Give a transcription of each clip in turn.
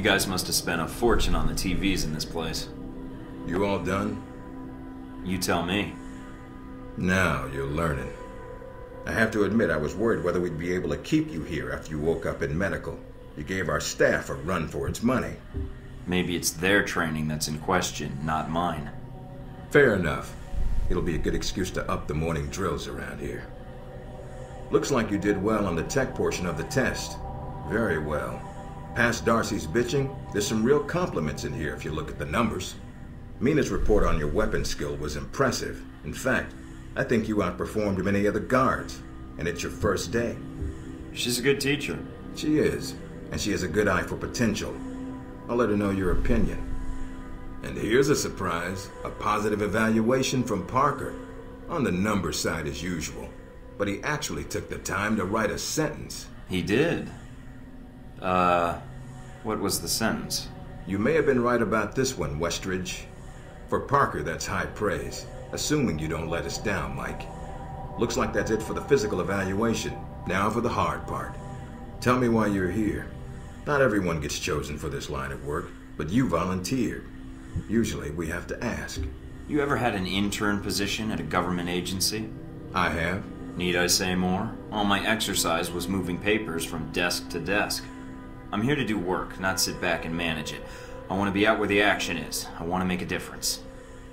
guys must have spent a fortune on the TVs in this place. You all done? You tell me. Now you're learning. I have to admit I was worried whether we'd be able to keep you here after you woke up in medical. You gave our staff a run for its money. Maybe it's their training that's in question, not mine. Fair enough. It'll be a good excuse to up the morning drills around here. Looks like you did well on the tech portion of the test. Very well. Past Darcy's bitching, there's some real compliments in here if you look at the numbers. Mina's report on your weapon skill was impressive. In fact, I think you outperformed many of the guards, and it's your first day. She's a good teacher. She is, and she has a good eye for potential. I'll let her know your opinion. And here's a surprise, a positive evaluation from Parker. On the number side as usual, but he actually took the time to write a sentence. He did. What was the sentence? You may have been right about this one, Westridge. For Parker, that's high praise, assuming you don't let us down, Mike. Looks like that's it for the physical evaluation. Now for the hard part. Tell me why you're here. Not everyone gets chosen for this line of work, but you volunteered. Usually we have to ask. You ever had an intern position at a government agency? I have. Need I say more? All my exercise was moving papers from desk to desk. I'm here to do work, not sit back and manage it. I want to be out where the action is. I want to make a difference.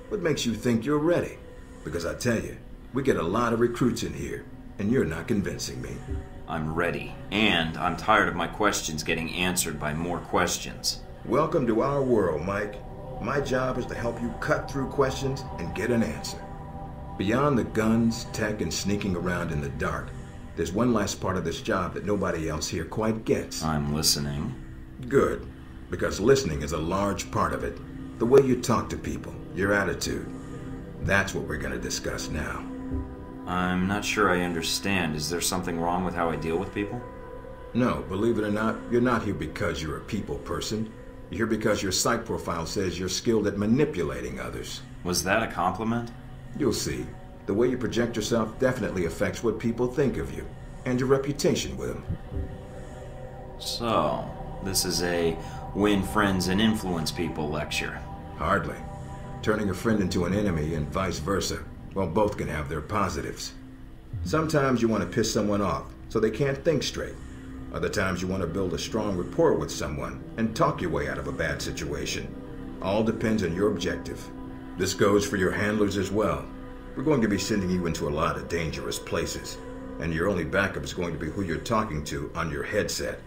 What makes you think you're ready? Because I tell you, we get a lot of recruits in here, and you're not convincing me. I'm ready, and I'm tired of my questions getting answered by more questions. Welcome to our world, Mike. My job is to help you cut through questions and get an answer. Beyond the guns, tech, and sneaking around in the dark, there's one last part of this job that nobody else here quite gets. I'm listening. Good, because listening is a large part of it. The way you talk to people, your attitude. That's what we're going to discuss now. I'm not sure I understand. Is there something wrong with how I deal with people? No, believe it or not, you're not here because you're a people person. You're here because your psych profile says you're skilled at manipulating others. Was that a compliment? You'll see. The way you project yourself definitely affects what people think of you, and your reputation with them. So, this is a win friends and influence people lecture. Hardly. Turning a friend into an enemy and vice versa. Well, both can have their positives. Sometimes you want to piss someone off so they can't think straight. Other times you want to build a strong rapport with someone and talk your way out of a bad situation. All depends on your objective. This goes for your handlers as well. We're going to be sending you into a lot of dangerous places, and your only backup is going to be who you're talking to on your headset.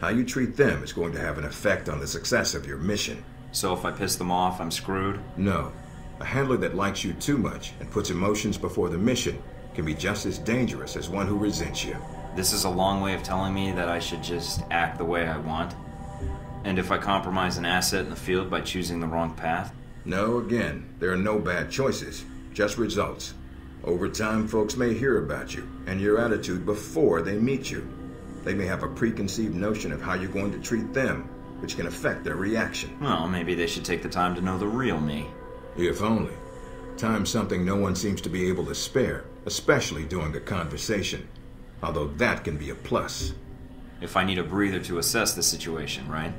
How you treat them is going to have an effect on the success of your mission. So if I piss them off, I'm screwed? No. A handler that likes you too much and puts emotions before the mission can be just as dangerous as one who resents you. This is a long way of telling me that I should just act the way I want? And if I compromise an asset in the field by choosing the wrong path? No, again, there are no bad choices, just results. Over time, folks may hear about you and your attitude before they meet you. They may have a preconceived notion of how you're going to treat them, which can affect their reaction. Well, maybe they should take the time to know the real me. If only. Time's something no one seems to be able to spare, especially during a conversation. Although that can be a plus. If I need a breather to assess the situation, right?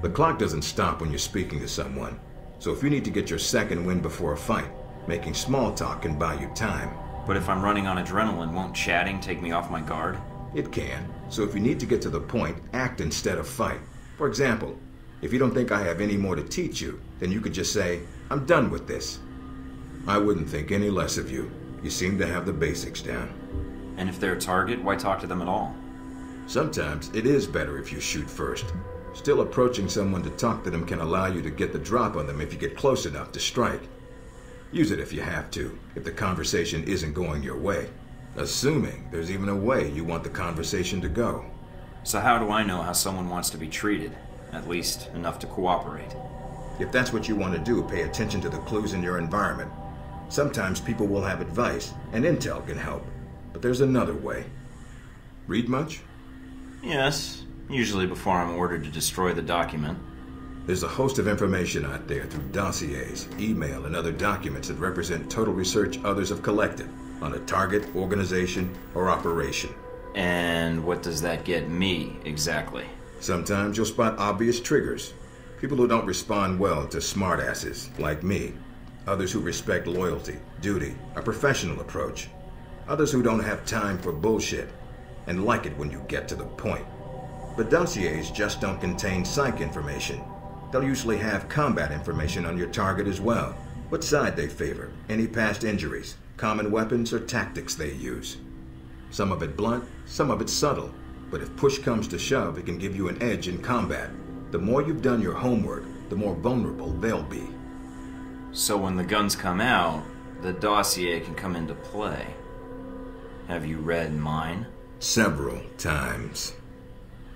The clock doesn't stop when you're speaking to someone. So if you need to get your second win before a fight, making small talk can buy you time. But if I'm running on adrenaline, won't chatting take me off my guard? It can. So if you need to get to the point, act instead of fight. For example, if you don't think I have any more to teach you, then you could just say, I'm done with this. I wouldn't think any less of you. You seem to have the basics down. And if they're a target, why talk to them at all? Sometimes it is better if you shoot first. Still, approaching someone to talk to them can allow you to get the drop on them if you get close enough to strike. Use it if you have to, if the conversation isn't going your way. Assuming there's even a way you want the conversation to go. So how do I know how someone wants to be treated? At least enough to cooperate. If that's what you want to do, pay attention to the clues in your environment. Sometimes people will have advice, and intel can help. But there's another way. Read much? Yes, usually before I'm ordered to destroy the document. There's a host of information out there through dossiers, email, and other documents that represent total research others have collected on a target, organization, or operation. And what does that get me, exactly? Sometimes you'll spot obvious triggers. People who don't respond well to smartasses, like me. Others who respect loyalty, duty, a professional approach. Others who don't have time for bullshit, and like it when you get to the point. But dossiers just don't contain psych information. They'll usually have combat information on your target as well. What side they favor, any past injuries, common weapons or tactics they use. Some of it blunt, some of it subtle. But if push comes to shove, it can give you an edge in combat. The more you've done your homework, the more vulnerable they'll be. So when the guns come out, the dossier can come into play. Have you read mine? Several times.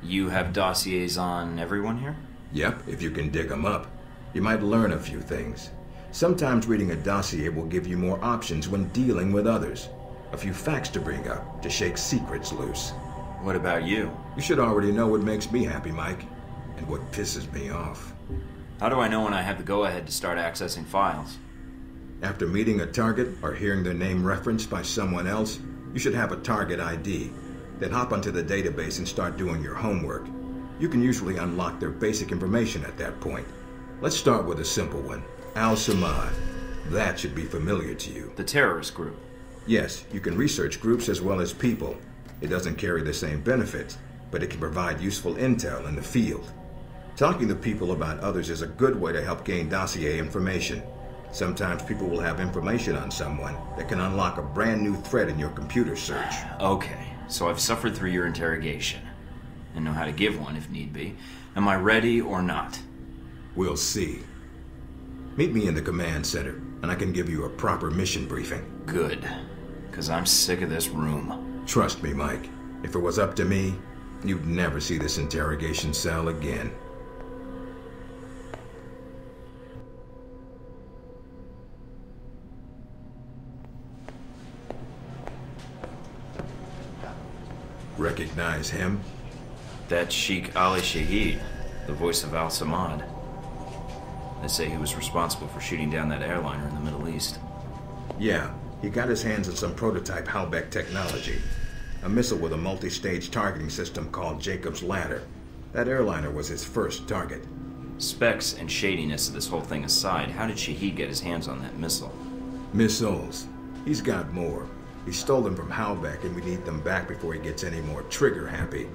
You have dossiers on everyone here? Yep, if you can dig them up. You might learn a few things. Sometimes reading a dossier will give you more options when dealing with others. A few facts to bring up, to shake secrets loose. What about you? You should already know what makes me happy, Mike, and what pisses me off. How do I know when I have the go-ahead to start accessing files? After meeting a target or hearing their name referenced by someone else, you should have a target ID. Then hop onto the database and start doing your homework. You can usually unlock their basic information at that point. Let's start with a simple one. Al-Samad. That should be familiar to you. The terrorist group. Yes, you can research groups as well as people. It doesn't carry the same benefits, but it can provide useful intel in the field. Talking to people about others is a good way to help gain dossier information. Sometimes people will have information on someone that can unlock a brand new thread in your computer search. Okay, so I've suffered through your interrogation and know how to give one if need be. Am I ready or not? We'll see. Meet me in the command center, and I can give you a proper mission briefing. Good, because I'm sick of this room. Trust me, Mike. If it was up to me, you'd never see this interrogation cell again. Recognize him? That's Sheikh Ali Shahid, the voice of Al-Samad. They say he was responsible for shooting down that airliner in the Middle East. Yeah, he got his hands on some prototype Halbeck technology. A missile with a multi-stage targeting system called Jacob's Ladder. That airliner was his first target. Specs and shadiness of this whole thing aside, how did Shahid get his hands on that missile? Missiles. He's got more. He stole them from Halbeck, and we need them back before he gets any more trigger-happy.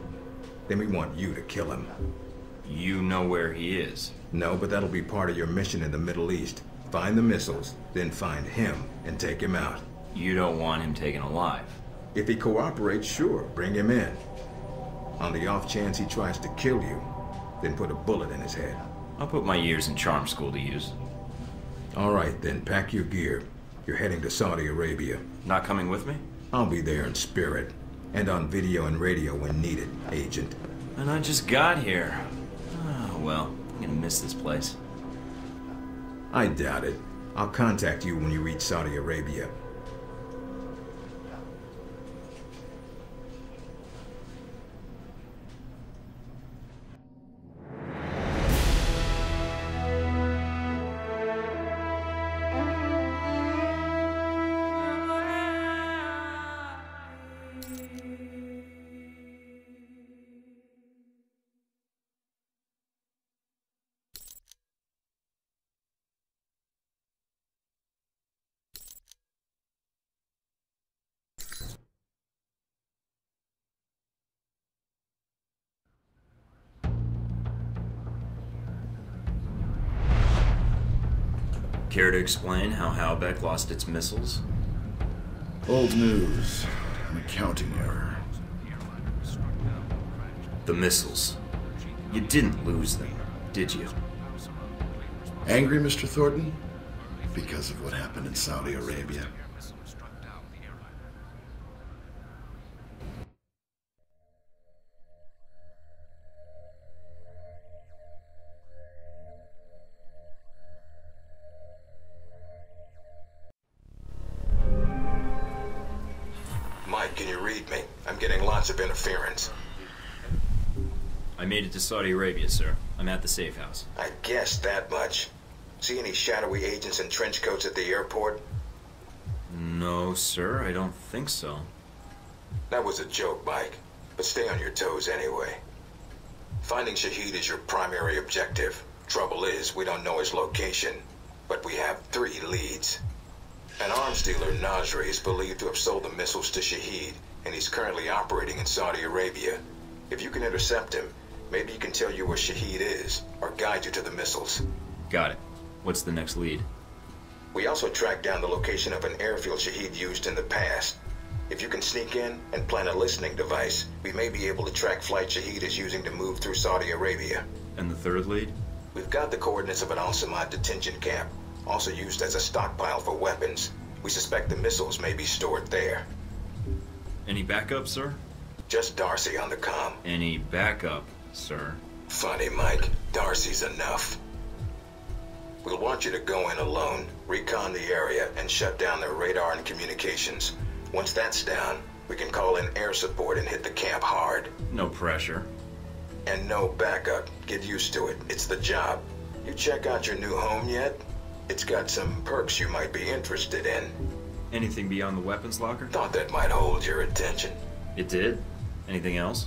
Then we want you to kill him. You know where he is? No, but that'll be part of your mission in the Middle East. Find the missiles, then find him and take him out. You don't want him taken alive? If he cooperates, sure, bring him in. On the off chance he tries to kill you, then put a bullet in his head. I'll put my years in charm school to use. All right, then pack your gear. You're heading to Saudi Arabia. Not coming with me? I'll be there in spirit, and on video and radio when needed, Agent. And I just got here. Oh, well, I'm gonna miss this place. I doubt it. I'll contact you when you reach Saudi Arabia. Care to explain how Halbeck lost its missiles? Old news. An accounting error. The missiles. You didn't lose them, did you? Angry, Mr. Thornton? Because of what happened in Saudi Arabia. Mike, can you read me? I'm getting lots of interference. I made it to Saudi Arabia, sir. I'm at the safe house. I guessed that much. See any shadowy agents in trench coats at the airport? No, sir, I don't think so. That was a joke, Mike. But stay on your toes anyway. Finding Shahid is your primary objective. Trouble is, we don't know his location, but we have 3 leads. An arms dealer, Nasri, is believed to have sold the missiles to Shahid, and he's currently operating in Saudi Arabia. If you can intercept him, maybe he can tell you where Shahid is, or guide you to the missiles. Got it. What's the next lead? We also tracked down the location of an airfield Shahid used in the past. If you can sneak in and plant a listening device, we may be able to track flight Shahid is using to move through Saudi Arabia. And the third lead? We've got the coordinates of an Al-Samad detention camp, also used as a stockpile for weapons. We suspect the missiles may be stored there. Any backup, sir? Just Darcy on the comm. Any backup, sir? Funny, Mike. Darcy's enough. We'll want you to go in alone, recon the area, and shut down their radar and communications. Once that's down, we can call in air support and hit the camp hard. No pressure. And no backup. Get used to it. It's the job. You check out your new home yet? It's got some perks you might be interested in. Anything beyond the weapons locker? Thought that might hold your attention. It did? Anything else?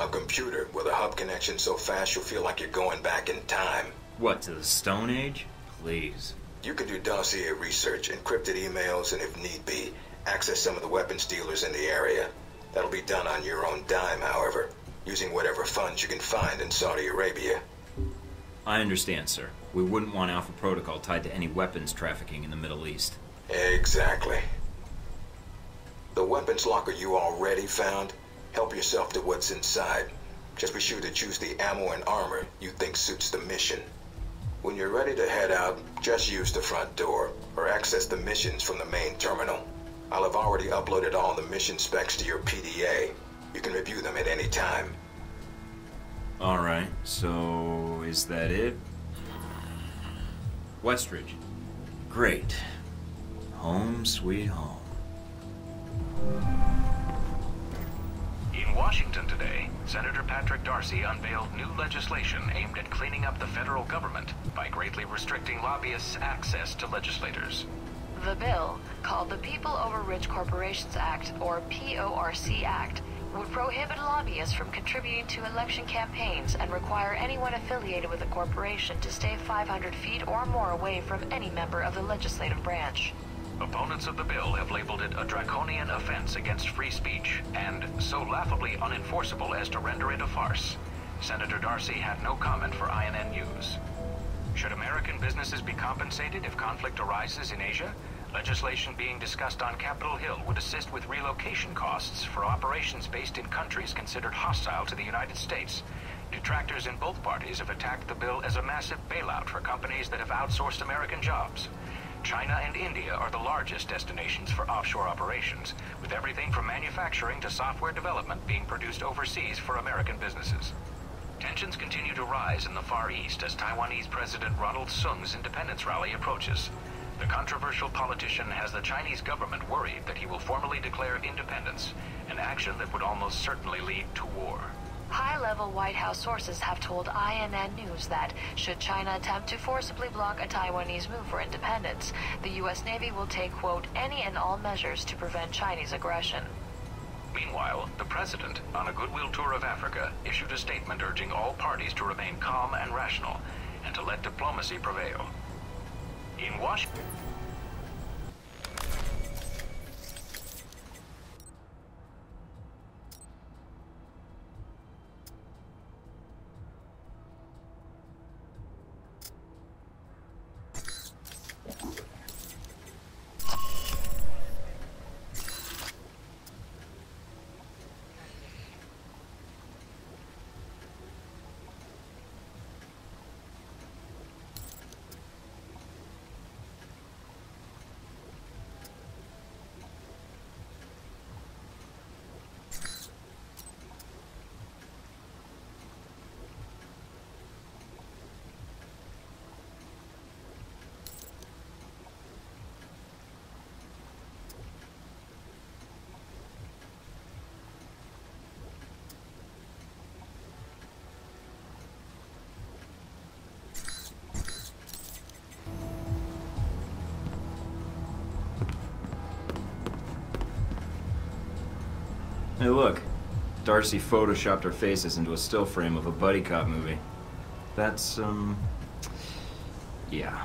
A computer with a hub connection so fast you'll feel like you're going back in time. What, to the Stone Age? Please. You can do dossier research, encrypted emails, and if need be, access some of the weapons dealers in the area. That'll be done on your own dime, however, using whatever funds you can find in Saudi Arabia. I understand, sir. We wouldn't want Alpha Protocol tied to any weapons trafficking in the Middle East. Exactly. The weapons locker you already found, help yourself to what's inside. Just be sure to choose the ammo and armor you think suits the mission. When you're ready to head out, just use the front door, or access the missions from the main terminal. I'll have already uploaded all the mission specs to your PDA. You can review them at any time. Alright, so is that it? Westridge. Great. Home sweet home. In Washington today, Senator Patrick Darcy unveiled new legislation aimed at cleaning up the federal government by greatly restricting lobbyists' access to legislators. The bill, called the People Over Rich Corporations Act, or PORC Act, would prohibit lobbyists from contributing to election campaigns and require anyone affiliated with a corporation to stay 500 feet or more away from any member of the legislative branch. Opponents of the bill have labeled it a draconian offense against free speech and so laughably unenforceable as to render it a farce. Senator Darcy had no comment for INN News. Should American businesses be compensated if conflict arises in Asia? Legislation being discussed on Capitol Hill would assist with relocation costs for operations based in countries considered hostile to the United States. Detractors in both parties have attacked the bill as a massive bailout for companies that have outsourced American jobs. China and India are the largest destinations for offshore operations, with everything from manufacturing to software development being produced overseas for American businesses. Tensions continue to rise in the Far East as Taiwanese President Ronald Sung's independence rally approaches. The controversial politician has the Chinese government worried that he will formally declare independence, an action that would almost certainly lead to war. High-level White House sources have told INN News that, should China attempt to forcibly block a Taiwanese move for independence, the U.S. Navy will take, quote, any and all measures to prevent Chinese aggression. Meanwhile, the president, on a goodwill tour of Africa, issued a statement urging all parties to remain calm and rational, and to let diplomacy prevail. In Washington... Hey, look. Darcy photoshopped our faces into a still frame of a buddy cop movie. That's, yeah.